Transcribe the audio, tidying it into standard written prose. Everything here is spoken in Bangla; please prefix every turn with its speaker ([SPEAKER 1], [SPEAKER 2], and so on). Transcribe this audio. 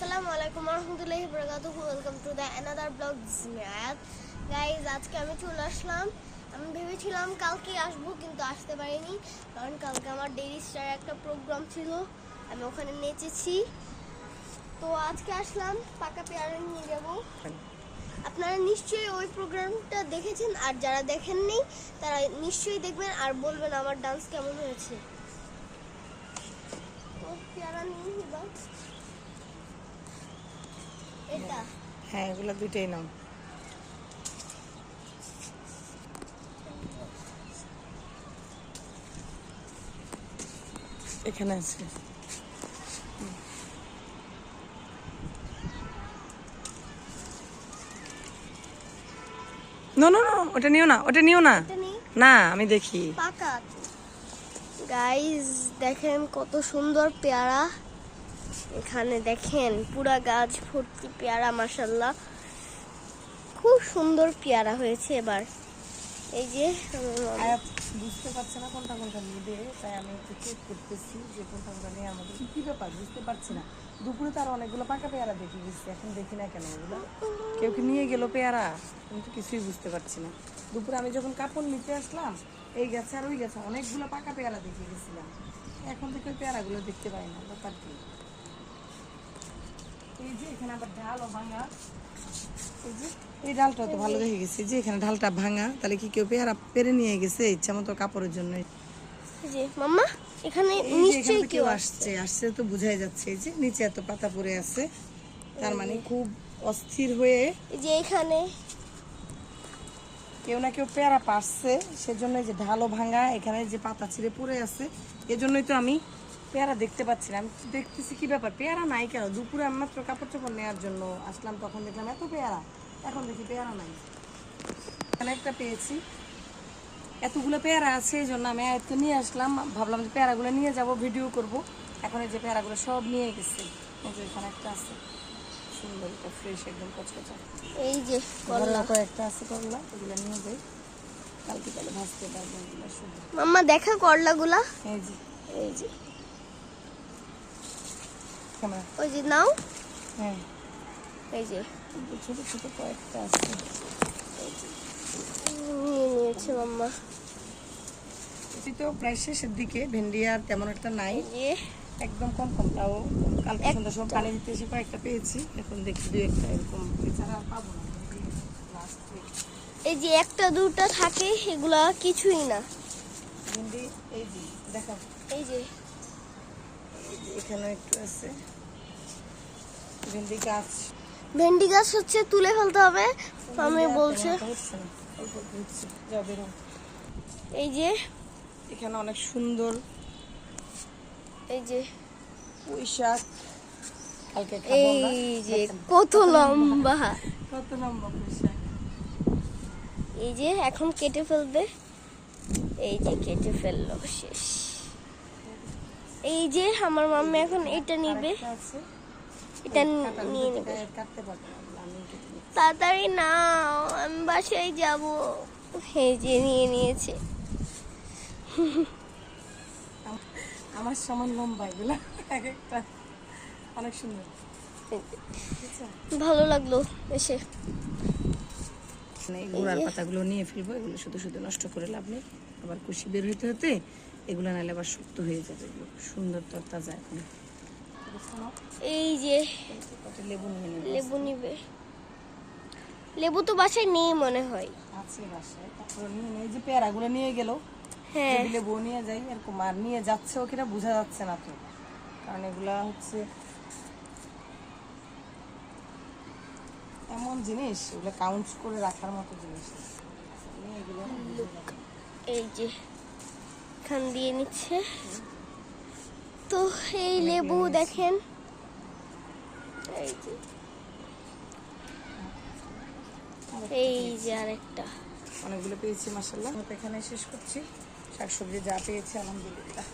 [SPEAKER 1] আসসালামুআলাইকুম ওয়া রাহমাতুল্লাহি ওয়া বারাকাতুহু। Welcome to the another blog জিমিয়াত। গাইজ, আজকে আমি চলে আসলাম। আমি ভেবেছিলাম কালকে আসবো, কিন্তু আসতে পারিনি, কারণ কালকে আমার ডেইলি স্টার একটা প্রোগ্রাম ছিল, আমি ওখানে নেচেছি। তো আজকে আসলাম, পাকা পেয়ারা নিয়ে যাব। আপনারা নিশ্চয়ই ওই প্রোগ্রামটা দেখেছেন, আর যারা দেখেননি তারা নিশ্চয়ই দেখবেন আর বলবেন আমার ডান্স কেমন হয়েছে। তো পেয়ারা নিয়ে এবার এটা,
[SPEAKER 2] হ্যাঁ, এগুলো দুইটাই নাও। এখানে আছে। নো নো নো, ওটা নিও না, ওটা নিও না।
[SPEAKER 1] এটা নেই,
[SPEAKER 2] না, আমি দেখি।
[SPEAKER 1] পাকা। গাইজ দেখেন কত সুন্দর পেয়ারা, এখানে দেখেন পুরা গাছ ভর্তি পেয়ারা, মাশাআল্লাহ খুব সুন্দর পেয়ারা হয়েছে। এবার এই যে
[SPEAKER 2] আয়াত বুঝতে পারছে না কোনটা কোনটা নিবে, তাই আমি একটু চেক করতেছি যে কোনটা কোনটা নিয়ে আমাদের কি ব্যাপার বুঝতে পারছি না। দুপুরে তার অনেকগুলো পাকা পেয়ারা দেখে গেছি, এখন দেখি না কেন ওগুলো। কেউ কি নিয়ে গেল পেয়ারা? আমি তো কিছুই বুঝতে পারছি না। দুপুরে আমি যখন কাপড় নিতে আসলাম, এই গেছে আর ওই গেছে, অনেকগুলো পাকা পেয়ারা দেখে গেছিলাম। এখন থেকে ওই পেয়ারাগুলো দেখতে পাই না, ব্যাপার কি? এই যে এখানে আবার ডালও ভাঙা। এই যে এই ডালটা তো ভালো দেখে গেছি, যে এখানে ডালটা ভাঙা, তাহলে কি কেউ পেয়ারা পেরে নিয়ে গেছে ইচ্ছা মতো কাপড়ের জন্য?
[SPEAKER 1] এই যে মাম্মা, এখানে নিশ্চয়ই কেউ আসছে।
[SPEAKER 2] আসছে তো বোঝাই যাচ্ছে। এই যে নিচে এত পাতা পড়ে আছে, তার মানে খুব অস্থির হয়ে
[SPEAKER 1] এই যে এখানে
[SPEAKER 2] কেউ না কেউ পেয়ারা পারছে, সেজন্য যে ঢালও ভাঙা, এখানে যে পাতা ছিঁড়ে পড়ে আছে, এজন্যই তো আমি পেয়ারা দেখতে পাচ্ছি না। আমি দেখতেছি কি ব্যাপার, পেয়ারা নাই কেন? দুপুরে আমি মাত্র কাপড় চোপড় নেওয়ার জন্য আসলাম, তখন দেখলাম এত পেয়ারা, এখন দেখি পেয়ারা নাই। এখানে একটা পেয়েছি, এতগুলো পেয়ারা আছে, এই জন্য আমি আয়ত্তে নিয়ে আসলাম, ভাবলাম যে পেয়ারাগুলো নিয়ে যাব, ভিডিও করব। এখন এই যে পেয়ারাগুলো সব নিয়ে গেছে। এই যে এখানে একটা আছে সুন্দর, এটা ফ্রেশ একদম কচকচা।
[SPEAKER 1] এই যে করলা
[SPEAKER 2] কয়েকটা আছে করলা, এগুলো নিয়ে যাই, কালকে তাহলে ভাজতে পারবো এগুলো শুধু।
[SPEAKER 1] মাম্মা দেখা করলাগুলা,
[SPEAKER 2] এই যে
[SPEAKER 1] এই যে
[SPEAKER 2] ক্যামেরা,
[SPEAKER 1] ওই যে নাও,
[SPEAKER 2] হ্যাঁ
[SPEAKER 1] এই যে
[SPEAKER 2] ছোট ছোট কয়েকটা আছে।
[SPEAKER 1] নিয়ে নিয়েছে মাম্মা।
[SPEAKER 2] এটি তো প্রায় শেষের দিকে, ভেন্ডি আর তেমন একটা নাই,
[SPEAKER 1] এই যে
[SPEAKER 2] একদম কম কম। তাও কালকে সন্ধ্যার সময় পানি দিতে এসে কয়েকটা পেয়েছি, এখন দেখি দু একটা এরকম, এছাড়া আর পাবো না।
[SPEAKER 1] এই যে একটা দুটা থাকে, এগুলা কিছুই না।
[SPEAKER 2] ভেন্ডি এই যে দেখা,
[SPEAKER 1] এই যে
[SPEAKER 2] এখানে একটু আছে ভেন্ডি গাছ।
[SPEAKER 1] ভেন্ডি গাছ হচ্ছে তুলে ফেলতে হবে, আমি বলছে।
[SPEAKER 2] হচ্ছে না, অল্প অল্প হচ্ছে, যাও বেরো।
[SPEAKER 1] এই যে
[SPEAKER 2] এখানে অনেক সুন্দর
[SPEAKER 1] এই যে
[SPEAKER 2] পুঁই শাক, কালকে খাবো আমরা।
[SPEAKER 1] এই যে কত লম্বা,
[SPEAKER 2] কত লম্বা পুঁই শাক।
[SPEAKER 1] এই যে এখন কেটে ফেলবে, এই যে কেটে ফেললো, শেষ। এই যে আমার মাম্মি এখন এটা নিবে,
[SPEAKER 2] আরেকটা আছে,
[SPEAKER 1] এটা
[SPEAKER 2] কাটা
[SPEAKER 1] নিয়ে
[SPEAKER 2] নিতে
[SPEAKER 1] নেবে।
[SPEAKER 2] কাটতে পারবো না, আমি কেটে নিই।
[SPEAKER 1] তাড়াতাড়ি নাও, আমি বাসায় যাব। এই যে নিয়ে নিয়েছে।
[SPEAKER 2] আমার সমান লম্বা এগুলা, এক একটা অনেক সুন্দর।
[SPEAKER 1] ভালো লাগলো এসে।
[SPEAKER 2] এই গুড়ার পাতাগুলো নিয়ে ফেলবো, এগুলো শুধু শুধু নষ্ট করে লাভ নেই, আবার কুশি বের হইতে হতে এগুলো নাহলে আবার শক্ত হয়ে যাবে। এগুলো সুন্দর তরতাজা। এখন
[SPEAKER 1] এই যে
[SPEAKER 2] কত লেবু নিয়ে নেব,
[SPEAKER 1] লেবু নিবে, লেবু তো বাসায় নেই মনে হয়।
[SPEAKER 2] আছে বাসায়, তারপরে নিয়ে নেই। যে পেয়ারাগুলো নিয়ে গেল,
[SPEAKER 1] হ্যাঁ,
[SPEAKER 2] যদি লেবু নিয়ে যাই এরকম, আর নিয়ে যাচ্ছে ও কিনা বোঝা যাচ্ছে না তো, কারণ এগুলা হচ্ছে এমন জিনিস, এগুলো কাউন্ট করে রাখার মতো জিনিস। এগুলো
[SPEAKER 1] এই যে এখান দিয়ে নিচ্ছে। তো এই লেবু দেখেন, এই যে এই যে আরেকটা।
[SPEAKER 2] অনেকগুলো পেয়েছি মাশাআল্লাহ। এখানে শেষ করছি, শাকসবজি যা পেয়েছি আলহামদুলিল্লাহ।